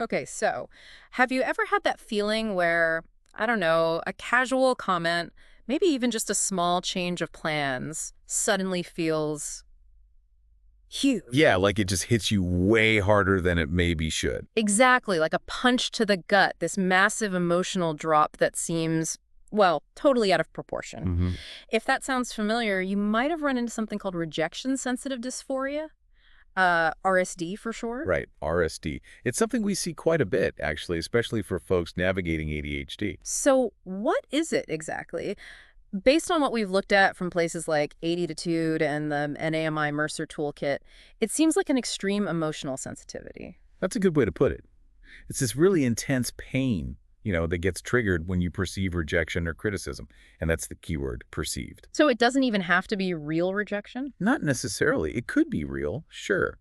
Okay, so have you ever had that feeling where, I don't know, a casual comment, maybe even just a small change of plans, suddenly feels huge? Yeah, like it just hits you way harder than it maybe should. Exactly, like a punch to the gut, this massive emotional drop that seems, well, totally out of proportion. Hmm. If that sounds familiar, you might have run into something called rejection sensitive dysphoria, RSD for short. Right, RSD. It's something we see quite a bit, actually, especially for folks navigating ADHD. So, what is it exactly? Based on what we've looked at from places like ADHD and the NAMI Mercer toolkit, it seems like an extreme emotional sensitivity. That's a good way to put it. It's this really intense pain, that gets triggered when you perceive rejection or criticism. And that's the keyword, perceived. So it doesn't even have to be real rejection? Not necessarily. It could be real, sure.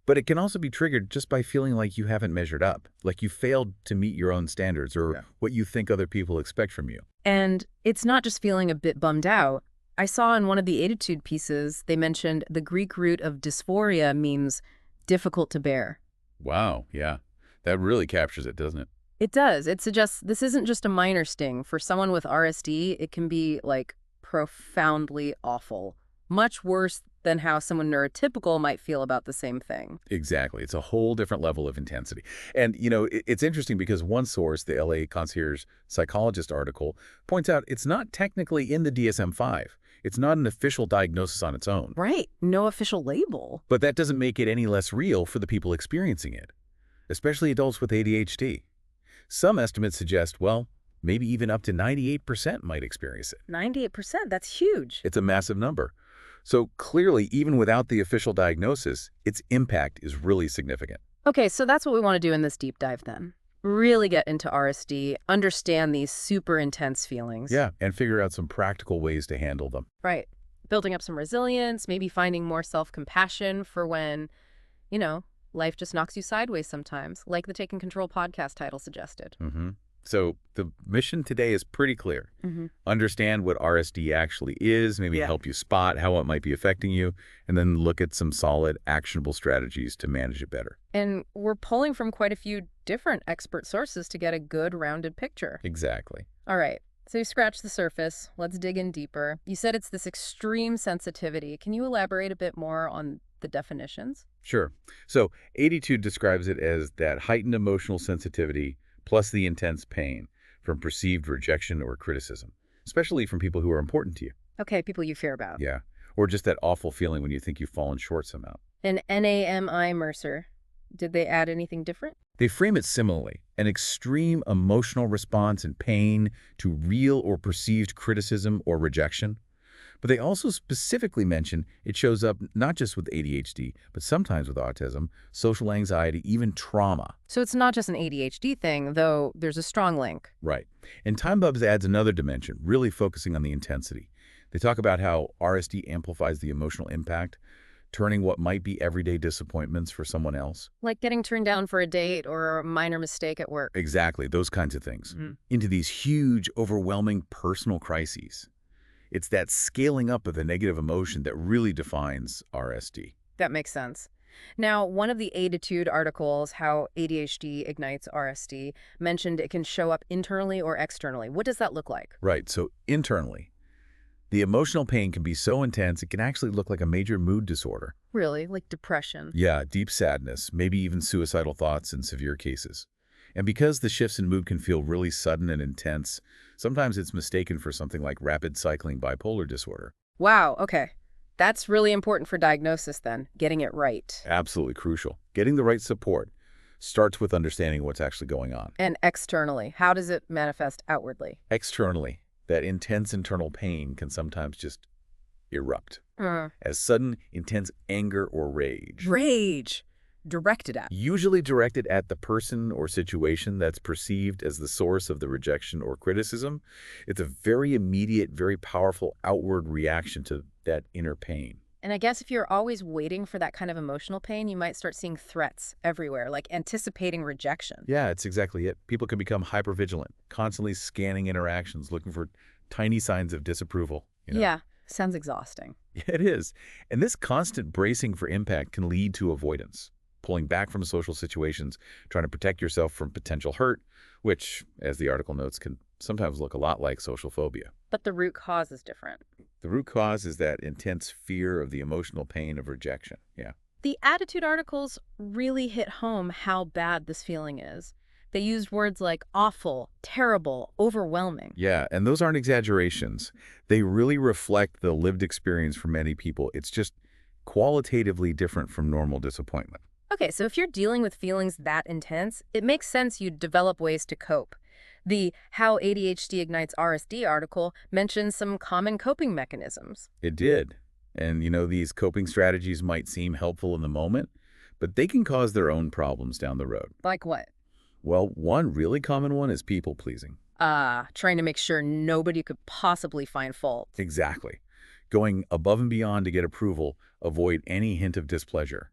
But it can also be triggered just by feeling like you haven't measured up, like you failed to meet your own standards or what you think other people expect from you. And it's not just feeling a bit bummed out. I saw in one of the Attitude pieces, they mentioned the Greek root of dysphoria means difficult to bear. Wow, yeah. That really captures it, doesn't it? It does. It suggests this isn't just a minor sting. For someone with RSD, it can be, like, profoundly awful. Much worse than how someone neurotypical might feel about the same thing. Exactly. It's a whole different level of intensity. And, it's interesting because one source, the LA Concierge Psychologist article, points out it's not technically in the DSM-5. It's not an official diagnosis on its own. Right. No official label. But that doesn't make it any less real for the people experiencing it, especially adults with ADHD. Some estimates suggest, well, maybe even up to 98% might experience it. 98%, that's huge. It's a massive number. So clearly, even without the official diagnosis, its impact is really significant. Okay, so that's what we want to do in this deep dive then. Really get into RSD, understand these super intense feelings. Yeah, and figure out some practical ways to handle them. Right. Building up some resilience, maybe finding more self-compassion for when, you know, life just knocks you sideways sometimes, like the Taking Control podcast title suggested. So the mission today is pretty clear. Mm-hmm. Understand what RSD actually is, maybe help you spot how it might be affecting you, and then look at some solid, actionable strategies to manage it better. And we're pulling from quite a few different expert sources to get a good, rounded picture. Exactly. All right. So you scratched the surface. Let's dig in deeper. You said it's this extreme sensitivity. Can you elaborate a bit more on the definitions? Sure. So ADHD describes it as that heightened emotional sensitivity plus the intense pain from perceived rejection or criticism, especially from people who are important to you. Okay, people you fear about. Yeah. Or just that awful feeling when you think you've fallen short somehow. And NAMI Mercer, did they add anything different? They frame it similarly, an extreme emotional response and pain to real or perceived criticism or rejection. But they also specifically mention it shows up not just with ADHD, but sometimes with autism, social anxiety, even trauma. So it's not just an ADHD thing, though there's a strong link. Right. And Time Bubs adds another dimension, really focusing on the intensity. They talk about how RSD amplifies the emotional impact, turning what might be everyday disappointments for someone else. Like getting turned down for a date or a minor mistake at work. Exactly, those kinds of things. Mhm. Into these huge, overwhelming personal crises. It's that scaling up of the negative emotion that really defines RSD. That makes sense. Now, one of the Attitude articles, How ADHD Ignites RSD, mentioned it can show up internally or externally. What does that look like? Right, so internally, the emotional pain can be so intense it can actually look like a major mood disorder. Really? Like depression? Yeah, deep sadness, maybe even suicidal thoughts in severe cases. And because the shifts in mood can feel really sudden and intense, sometimes it's mistaken for something like rapid cycling bipolar disorder. Wow, okay. That's really important for diagnosis then, getting it right. Absolutely crucial. Getting the right support starts with understanding what's actually going on. And externally, how does it manifest outwardly? Externally, that intense internal pain can sometimes just erupt Uh, as sudden, intense anger or rage. Rage. Directed at. Usually directed at the person or situation that's perceived as the source of the rejection or criticism. It's a very immediate, very powerful outward reaction to that inner pain. And I guess if you're always waiting for that kind of emotional pain, you might start seeing threats everywhere, like anticipating rejection. Yeah, it's exactly it. People can become hypervigilant, constantly scanning interactions, looking for tiny signs of disapproval. Yeah, sounds exhausting. It is. And this constant bracing for impact can lead to avoidance. pulling back from social situations, trying to protect yourself from potential hurt, which, as the article notes, can sometimes look a lot like social phobia. But the root cause is different. The root cause is that intense fear of the emotional pain of rejection. Yeah. The attitude articles really hit home how bad this feeling is. They used words like awful, terrible, overwhelming. Yeah, and those aren't exaggerations. They really reflect the lived experience for many people. It's just qualitatively different from normal disappointment. Okay, so if you're dealing with feelings that intense, it makes sense you'd develop ways to cope. The How ADHD Ignites RSD article mentions some common coping mechanisms. It did. And, these coping strategies might seem helpful in the moment, but they can cause their own problems down the road. Like what? Well, one really common one is people-pleasing. Trying to make sure nobody could possibly find fault. Exactly. Going above and beyond to get approval, avoid any hint of displeasure.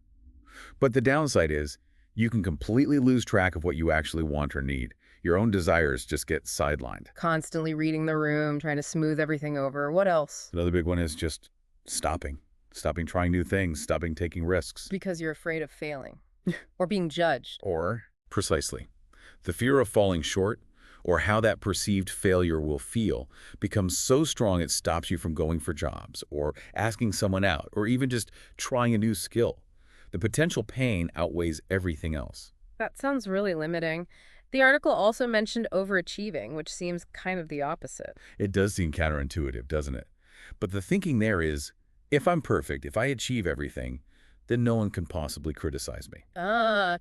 But the downside is, you can completely lose track of what you actually want or need. Your own desires just get sidelined. Constantly reading the room, trying to smooth everything over. What else? Another big one is just stopping. Stopping trying new things, stopping taking risks. Because you're afraid of failing. Or being judged. Or, precisely, the fear of falling short or how that perceived failure will feel becomes so strong it stops you from going for jobs or asking someone out or even just trying a new skill. The potential pain outweighs everything else. That sounds really limiting. The article also mentioned overachieving, which seems kind of the opposite. It does seem counterintuitive, doesn't it? But the thinking there is, if I'm perfect, if I achieve everything, then no one can possibly criticize me.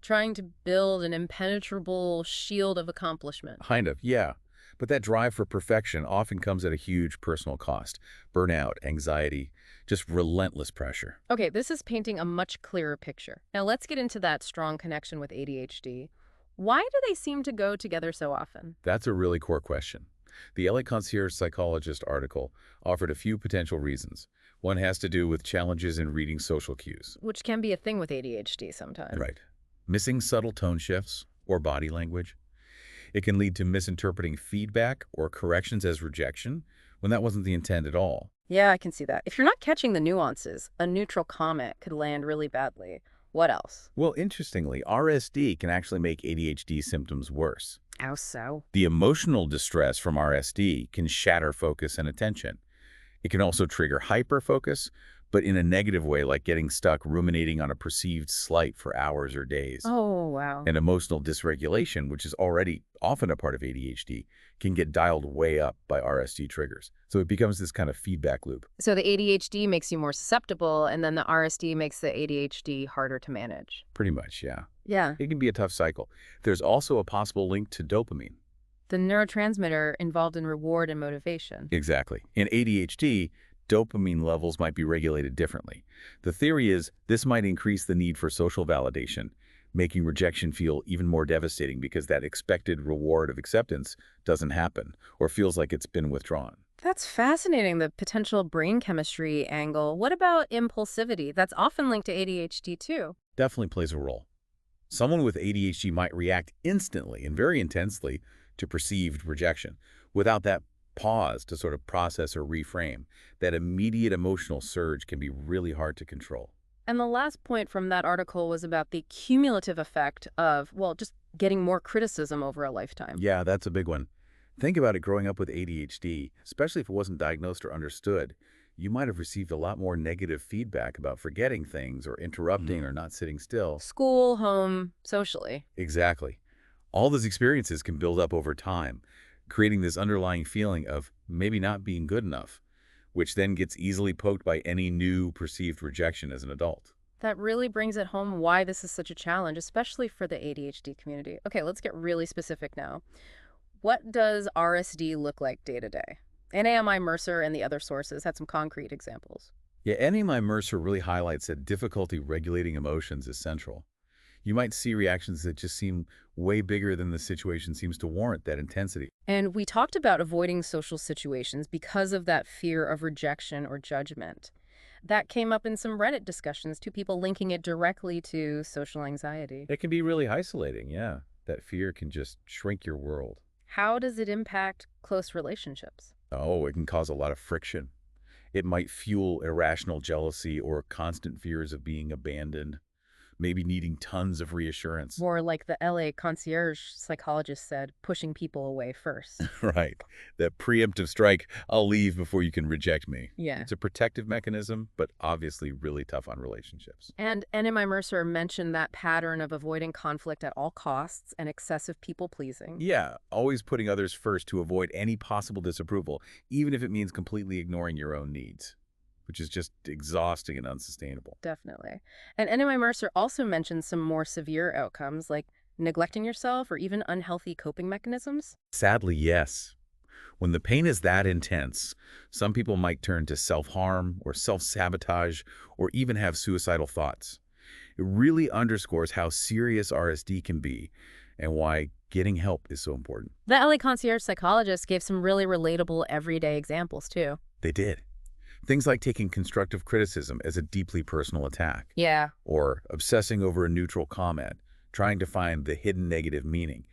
Trying to build an impenetrable shield of accomplishment. Kind of, yeah. But that drive for perfection often comes at a huge personal cost. Burnout, anxiety, just relentless pressure. Okay, this is painting a much clearer picture. Now let's get into that strong connection with ADHD. Why do they seem to go together so often? That's a really core question. The LA Concierge Psychologist article offered a few potential reasons. One has to do with challenges in reading social cues. Which can be a thing with ADHD sometimes. Right. Missing subtle tone shifts or body language. It can lead to misinterpreting feedback or corrections as rejection when that wasn't the intent at all. Yeah, I can see that. If you're not catching the nuances, a neutral comment could land really badly. What else? Well, interestingly, RSD can actually make ADHD symptoms worse. How so? The emotional distress from RSD can shatter focus and attention. It can also trigger hyperfocus, but in a negative way, like getting stuck ruminating on a perceived slight for hours or days. Oh, wow. And emotional dysregulation, which is already often a part of ADHD, can get dialed way up by RSD triggers. So it becomes this kind of feedback loop. So the ADHD makes you more susceptible, and then the RSD makes the ADHD harder to manage. Pretty much, yeah. Yeah. It can be a tough cycle. There's also a possible link to dopamine. The neurotransmitter involved in reward and motivation. Exactly. In ADHD, dopamine levels might be regulated differently. The theory is this might increase the need for social validation, making rejection feel even more devastating because that expected reward of acceptance doesn't happen or feels like it's been withdrawn. That's fascinating, the potential brain chemistry angle. What about impulsivity? That's often linked to ADHD too. Definitely plays a role. Someone with ADHD might react instantly and very intensely to perceived rejection without that pause to sort of process or reframe. That immediate emotional surge can be really hard to control. And the last point from that article was about the cumulative effect of, well, just getting more criticism over a lifetime. Yeah, that's a big one. Think about it growing up with ADHD, especially if it wasn't diagnosed or understood. You might have received a lot more negative feedback about forgetting things or interrupting or not sitting still. School, home, socially. Exactly. All those experiences can build up over time, creating this underlying feeling of maybe not being good enough, which then gets easily poked by any new perceived rejection as an adult. That really brings it home why this is such a challenge, especially for the ADHD community. Okay, let's get really specific now. What does RSD look like day to day? NAMI Mercer and the other sources had some concrete examples. Yeah, NAMI Mercer really highlights that difficulty regulating emotions is central. You might see reactions that just seem way bigger than the situation seems to warrant that intensity. And we talked about avoiding social situations because of that fear of rejection or judgment. That came up in some Reddit discussions, two people linking it directly to social anxiety. It can be really isolating, yeah. That fear can just shrink your world. How does it impact close relationships? Oh, it can cause a lot of friction. It might fuel irrational jealousy or constant fears of being abandoned. maybe needing tons of reassurance. More like the LA concierge psychologist said, pushing people away first. Right. That preemptive strike, I'll leave before you can reject me. Yeah. It's a protective mechanism, but obviously really tough on relationships. And NMI Mercer mentioned that pattern of avoiding conflict at all costs and excessive people-pleasing. Yeah, always putting others first to avoid any possible disapproval, even if it means completely ignoring your own needs, which is just exhausting and unsustainable. Definitely. And NMI Mercer also mentioned some more severe outcomes like neglecting yourself or even unhealthy coping mechanisms. Sadly, yes. When the pain is that intense, some people might turn to self-harm or self-sabotage or even have suicidal thoughts. It really underscores how serious RSD can be and why getting help is so important. The LA concierge psychologist gave some really relatable everyday examples too. They did. Things like taking constructive criticism as a deeply personal attack, Yeah. or obsessing over a neutral comment, trying to find the hidden negative meaning,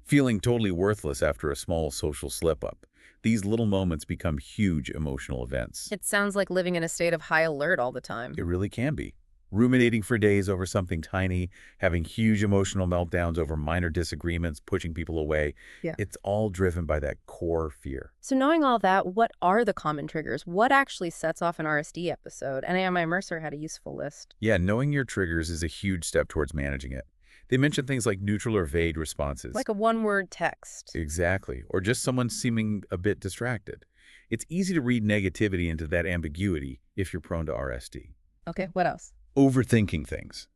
feeling totally worthless after a small social slip-up. These little moments become huge emotional events. It sounds like living in a state of high alert all the time. It really can be. Ruminating for days over something tiny, having huge emotional meltdowns over minor disagreements, pushing people away. Yeah. It's all driven by that core fear. So knowing all that, what are the common triggers? What actually sets off an RSD episode? And AMI Mercer had a useful list. Yeah, knowing your triggers is a huge step towards managing it. They mention things like neutral or vague responses. Like a one-word text. Exactly. Or just someone seeming a bit distracted. It's easy to read negativity into that ambiguity if you're prone to RSD. Okay, what else? Overthinking things.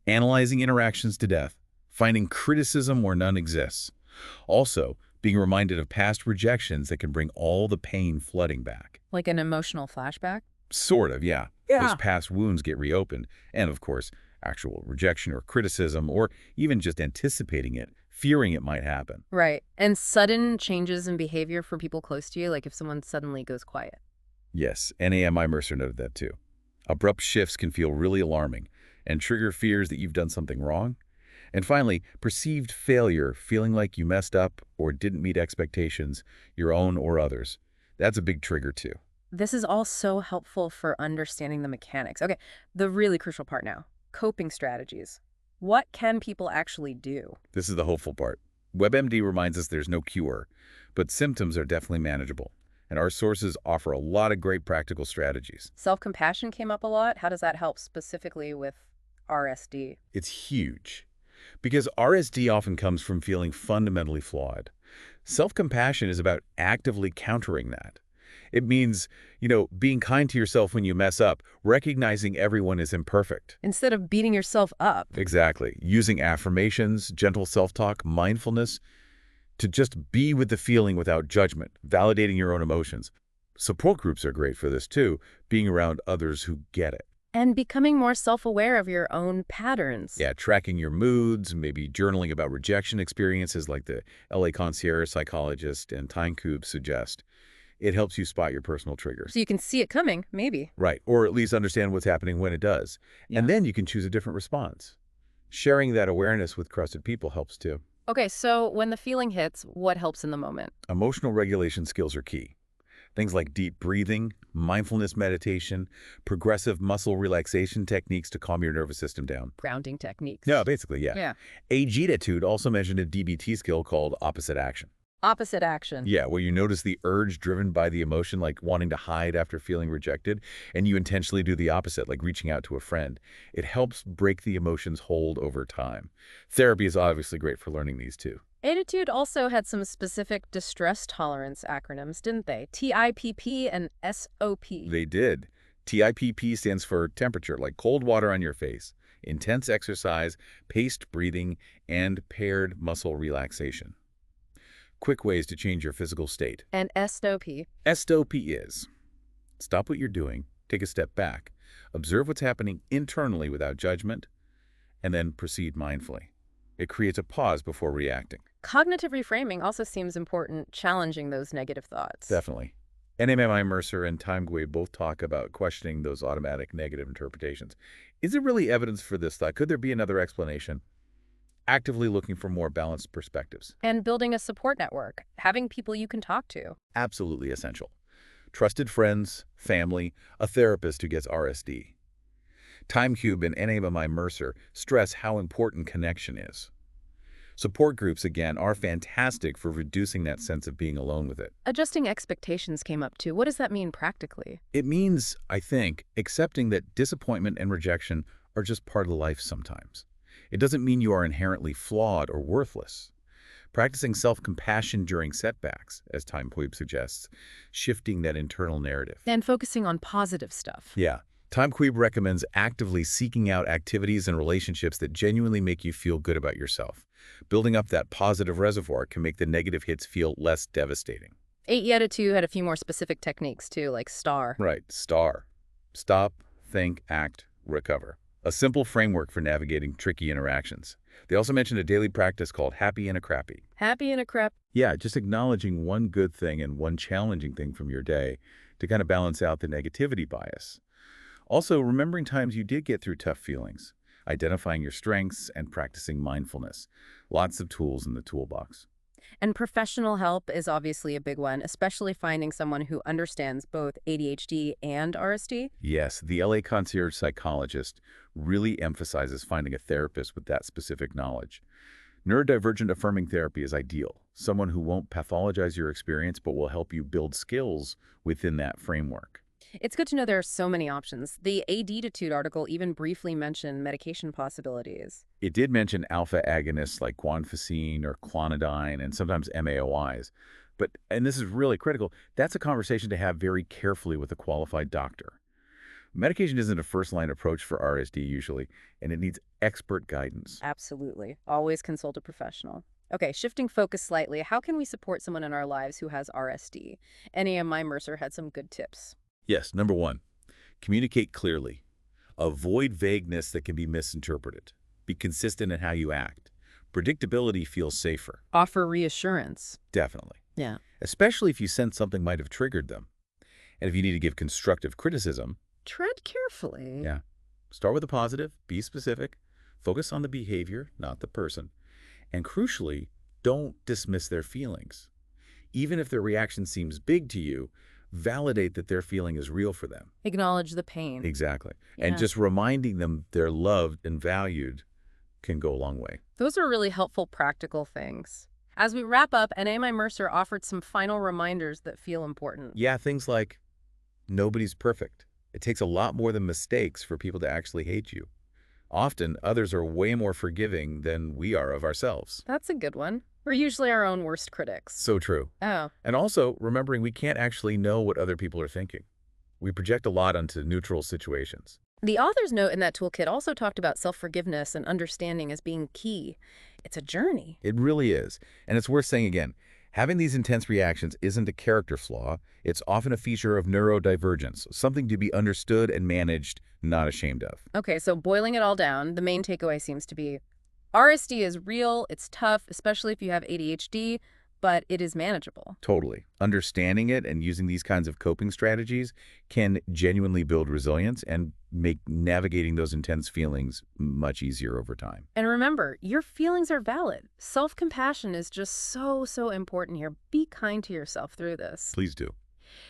Analyzing interactions to death. Finding criticism where none exists. Also, being reminded of past rejections that can bring all the pain flooding back. Like an emotional flashback? Sort of, yeah. Yeah. Those past wounds get reopened. And of course, actual rejection or criticism, or even just anticipating it, fearing it might happen. Right. And sudden changes in behavior for people close to you, like if someone suddenly goes quiet. Yes, NAMI Mercer noted that too. Abrupt shifts can feel really alarming and trigger fears that you've done something wrong. And finally, perceived failure, feeling like you messed up or didn't meet expectations, your own or others. That's a big trigger too. This is all so helpful for understanding the mechanics. Okay, the really crucial part now. Coping strategies. What can people actually do? This is the hopeful part. WebMD reminds us there's no cure, but symptoms are definitely manageable. And our sources offer a lot of great practical strategies. Self-compassion came up a lot. How does that help specifically with RSD? It's huge. Because RSD often comes from feeling fundamentally flawed. Self-compassion is about actively countering that. It means, being kind to yourself when you mess up, recognizing everyone is imperfect. Instead of beating yourself up. Exactly. Using affirmations, gentle self-talk, mindfulness, to just be with the feeling without judgment, validating your own emotions. Support groups are great for this too, being around others who get it. And becoming more self-aware of your own patterns. Yeah, tracking your moods, maybe journaling about rejection experiences like the LA concierge psychologist and Time Cube suggest. It helps you spot your personal triggers. So you can see it coming, maybe. Right, or at least understand what's happening when it does. Yeah. And then you can choose a different response. Sharing that awareness with trusted people helps too. Okay, so when the feeling hits, what helps in the moment? Emotional regulation skills are key. Things like deep breathing, mindfulness meditation, progressive muscle relaxation techniques to calm your nervous system down. Grounding techniques. Yeah, basically, yeah. Yeah. ADHD also mentioned a DBT skill called opposite action. Opposite action. Yeah, where you notice the urge driven by the emotion, like wanting to hide after feeling rejected, and you intentionally do the opposite, like reaching out to a friend. It helps break the emotion's hold over time. Therapy is obviously great for learning these too. Attitude also had some specific distress tolerance acronyms, didn't they? TIPP and SOP. They did. TIPP stands for temperature, like cold water on your face, intense exercise, paced breathing, and paired muscle relaxation. Quick ways to change your physical state. And SOP. SOP is stop what you're doing, take a step back, observe what's happening internally without judgment, and then proceed mindfully. It creates a pause before reacting. Cognitive reframing also seems important, challenging those negative thoughts. Definitely. NMI Mercer and Time Gui both talk about questioning those automatic negative interpretations. Is there really evidence for this thought? Could there be another explanation? Actively looking for more balanced perspectives. And building a support network, having people you can talk to. Absolutely essential. Trusted friends, family, a therapist who gets RSD. Timecube and NAMI-Mercer stress how important connection is. Support groups, again, are fantastic for reducing that sense of being alone with it. Adjusting expectations came up too. What does that mean practically? It means, I think, accepting that disappointment and rejection are just part of life sometimes. It doesn't mean you are inherently flawed or worthless. Practicing self-compassion during setbacks, as Timecube suggests, shifting that internal narrative. And focusing on positive stuff. Yeah. Timecube recommends actively seeking out activities and relationships that genuinely make you feel good about yourself. Building up that positive reservoir can make the negative hits feel less devastating. 8 had a few more specific techniques too, like STAR. Right. STAR. Stop, think, act, recover. A simple framework for navigating tricky interactions. They also mentioned a daily practice called Happy and a Crappy. Happy and a crap. Yeah, just acknowledging one good thing and one challenging thing from your day to kind of balance out the negativity bias. Also, remembering times you did get through tough feelings, identifying your strengths, and practicing mindfulness. Lots of tools in the toolbox. And professional help is obviously a big one, especially finding someone who understands both ADHD and RSD. Yes, the LA Concierge Psychologist really emphasizes finding a therapist with that specific knowledge. Neurodivergent affirming therapy is ideal. Someone who won't pathologize your experience but will help you build skills within that framework. It's good to know there are so many options. The ADHD article even briefly mentioned medication possibilities. It did mention alpha agonists like guanfacine or clonidine and sometimes MAOIs. But, and this is really critical, that's a conversation to have very carefully with a qualified doctor. Medication isn't a first-line approach for RSD usually, and it needs expert guidance. Absolutely. Always consult a professional. Okay, shifting focus slightly, how can we support someone in our lives who has RSD? NAMI-Mercer had some good tips. Yes, number one, communicate clearly. Avoid vagueness that can be misinterpreted. Be consistent in how you act. Predictability feels safer. Offer reassurance. Definitely. Yeah. Especially if you sense something might have triggered them. And if you need to give constructive criticism, Tread carefully. yeah, start with a positive, be specific, focus on the behavior, not the person. And crucially, don't dismiss their feelings. Even if their reaction seems big to you, validate that their feeling is real for them. Acknowledge the pain. Exactly. Yeah. And just reminding them they're loved and valued can go a long way. Those are really helpful practical things. As we wrap up, NAMI-Mercer offered some final reminders that feel important. Yeah, things like nobody's perfect. It takes a lot more than mistakes for people to actually hate you. Often, others are way more forgiving than we are of ourselves. That's a good one. We're usually our own worst critics. So true. Oh. And also, remembering we can't actually know what other people are thinking. We project a lot onto neutral situations. The author's note in that toolkit also talked about self-forgiveness and understanding as being key. It's a journey. It really is. And it's worth saying again, having these intense reactions isn't a character flaw. It's often a feature of neurodivergence, something to be understood and managed, not ashamed of. Okay, so boiling it all down, the main takeaway seems to be RSD is real, it's tough, especially if you have ADHD, but it is manageable. Totally. Understanding it and using these kinds of coping strategies can genuinely build resilience and make navigating those intense feelings much easier over time. And remember, your feelings are valid. Self-compassion is just so important here. Be kind to yourself through this. Please do.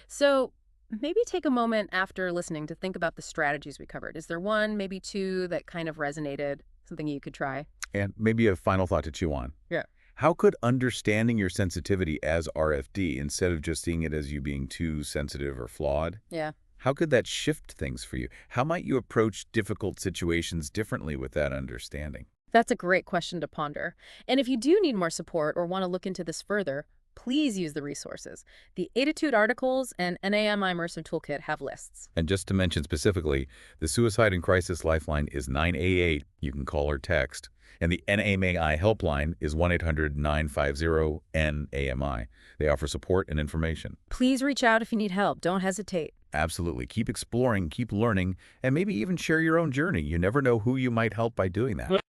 So maybe take a moment after listening to think about the strategies we covered. Is there one, maybe two that kind of resonated, something you could try? And maybe a final thought to chew on. Yeah. How could understanding your sensitivity as RFD, instead of just seeing it as you being too sensitive or flawed, Yeah. how could that shift things for you? How might you approach difficult situations differently with that understanding? That's a great question to ponder. And if you do need more support or want to look into this further, please use the resources. The Attitude articles and NAMI-Mercer Toolkit have lists. And just to mention specifically, the Suicide and Crisis Lifeline is 988. You can call or text. And the NAMI helpline is 1-800-950-NAMI. They offer support and information. Please reach out if you need help. Don't hesitate. Absolutely. Keep exploring, keep learning, and maybe even share your own journey. You never know who you might help by doing that.